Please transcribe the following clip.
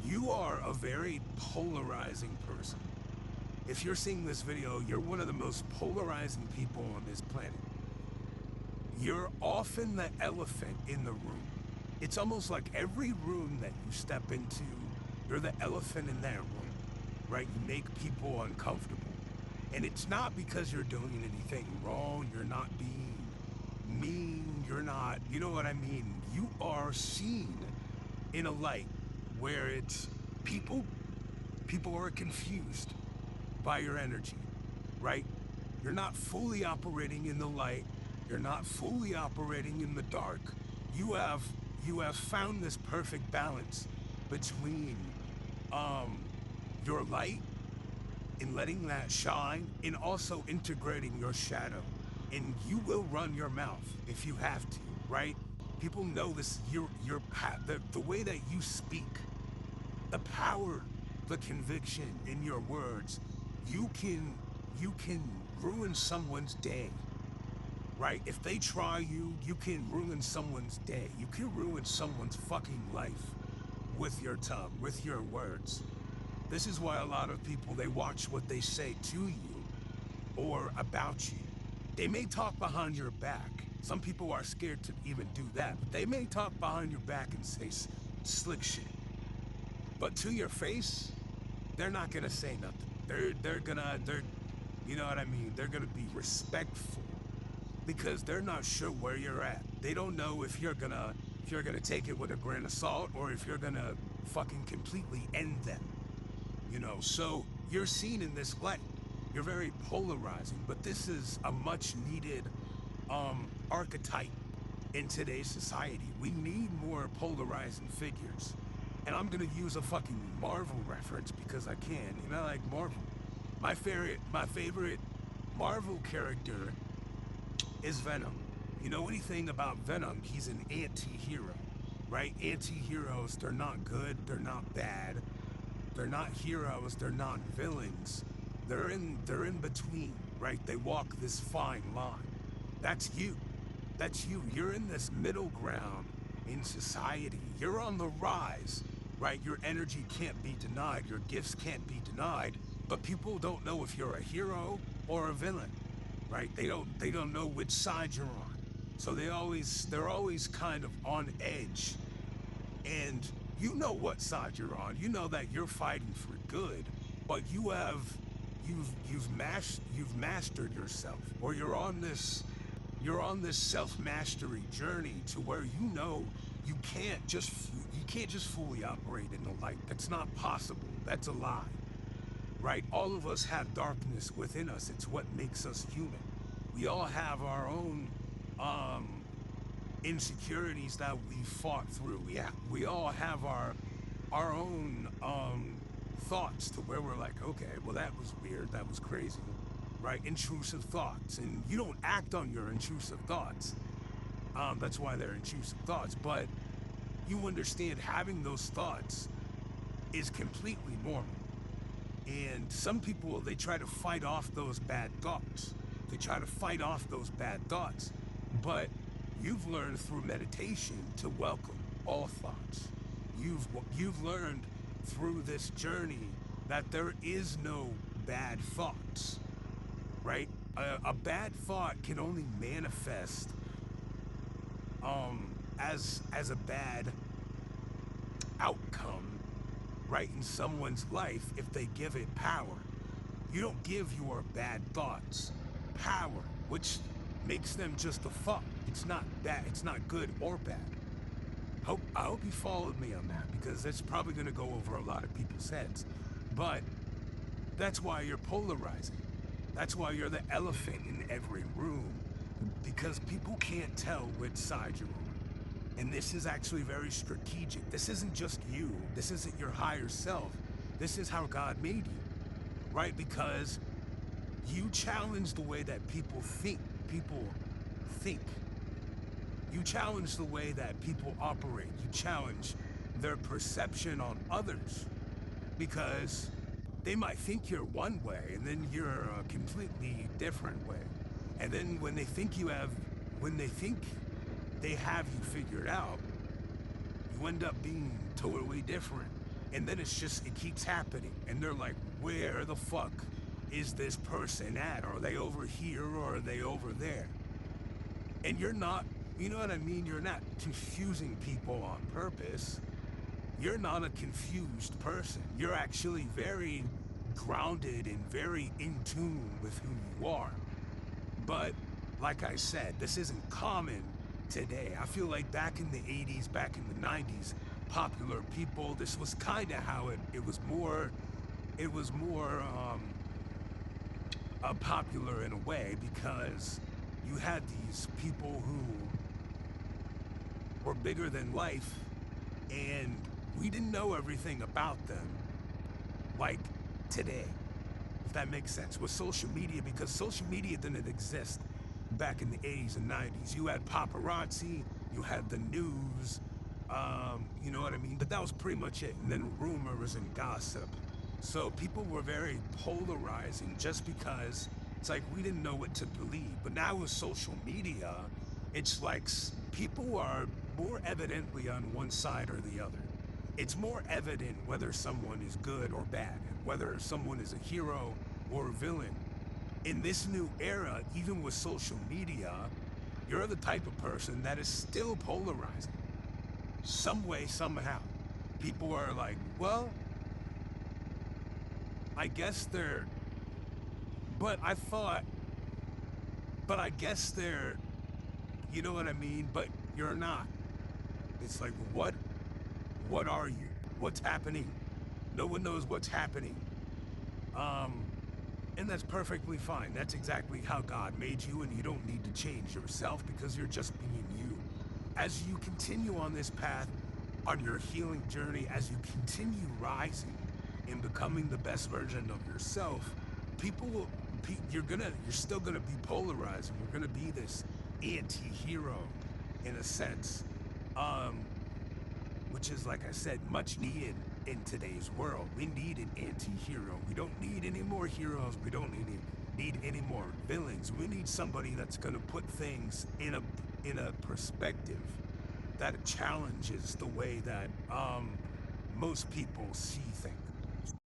You are a very polarizing person. If you're seeing this video, you're one of the most polarizing people on this planet. You're often the elephant in the room. It's almost like every room that you step into, you're the elephant in that room, right? You make people uncomfortable. And it's not because you're doing anything wrong, you're not being mean, you're not, you know what I mean? You are seen in a light where it's people are confused by your energy, right? You're not fully operating in the light, you're not fully operating in the dark. You have found this perfect balance between your light and letting that shine and also integrating your shadow. And you will run your mouth if you have to, right? People know this, the way that you speak, the power, the conviction in your words, you can ruin someone's day, right? If they try you, you can ruin someone's day. You can ruin someone's fucking life with your tongue, with your words. This is why a lot of people, they watch what they say to you or about you. They may talk behind your back. Some people are scared to even do that, but they may talk behind your back and say slick shit. But to your face, they're not gonna say nothing. You know what I mean? They're gonna be respectful because they're not sure where you're at. They don't know if you're gonna take it with a grain of salt or if you're gonna fucking completely end them. You know, so you're seen in this light. You're very polarizing, but this is a much needed archetype in today's society. We need more polarizing figures. And I'm gonna use a fucking Marvel reference because I can. You know, I like Marvel. My favorite Marvel character is Venom. You know anything about Venom, he's an anti-hero, right? Anti-heroes, they're not good, they're not bad. They're not heroes, they're not villains. They're in between, right? They walk this fine line. That's you. That's you. You're in this middle ground in society. You're on the rise, right? Your energy can't be denied. Your gifts can't be denied. But people don't know if you're a hero or a villain, right? They don't know which side you're on. So they're always kind of on edge. And you know what side you're on. You know that you're fighting for good, but you've mastered yourself, or you're on this self-mastery journey to where you know you can't just fully operate in the light. That's not possible. That's a lie. Right? All of us have darkness within us. It's what makes us human. We all have our own insecurities that we fought through. We all have our own thoughts to where we're like, okay, well that was weird, that was crazy, right? Intrusive thoughts, and you don't act on your intrusive thoughts. That's why they're intrusive thoughts. But you understand having those thoughts is completely normal. And some people, they try to fight off those bad thoughts. They try to fight off those bad thoughts. But you've learned through meditation to welcome all thoughts. You've learned through this journey that there is no bad thoughts, right? A bad thought can only manifest as a bad outcome, right, in someone's life if they give it power. You don't give your bad thoughts power, which makes them just a thought. It's not bad, it's not good or bad. I hope you followed me on that, because that's probably gonna go over a lot of people's heads. But that's why you're polarizing. That's why you're the elephant in every room, because people can't tell which side you're on. And this is actually very strategic. This isn't just you. This isn't your higher self. This is how God made you, right? Because you challenge the way that people think. You challenge the way that people operate. You challenge their perception on others, because they might think you're one way and then you're a completely different way. And then when they think they have you figured out, you end up being totally different. And then it keeps happening. And they're like, where the fuck is this person at? Are they over here or are they over there? And you're not, you know what I mean? You're not confusing people on purpose. You're not a confused person. You're actually very grounded and very in tune with who you are. But like I said, this isn't common today. I feel like back in the 80s, back in the 90s, popular people, this was kind of how it was more, it was more popular in a way because you had these people who were bigger than life and we didn't know everything about them like today, if that makes sense, with social media, because social media didn't exist back in the 80s and 90s. You had paparazzi, you had the news, you know what I mean? But that was pretty much it. And then rumors and gossip. So people were very polarizing just because it's like we didn't know what to believe. But now with social media, it's like people are more evidently on one side or the other. It's more evident whether someone is good or bad, whether someone is a hero or a villain. In this new era, even with social media, you're the type of person that is still polarizing. Some way, somehow. People are like, well, I guess they're, but I thought, but I guess they're, you know what I mean? But you're not. It's like, what are you? What's happening? No one knows what's happening. Um, And that's perfectly fine. That's exactly how God made you, and you don't need to change yourself because you're just being you. As you continue on this path, on your healing journey, as you continue rising and becoming the best version of yourself, people will, you're still gonna be polarized, and you're gonna be this anti-hero in a sense. Um, which is, like I said, much needed in today's world. We need an anti-hero. We don't need any more heroes. We don't need any more villains. We need somebody that's going to put things in a perspective that challenges the way that most people see things.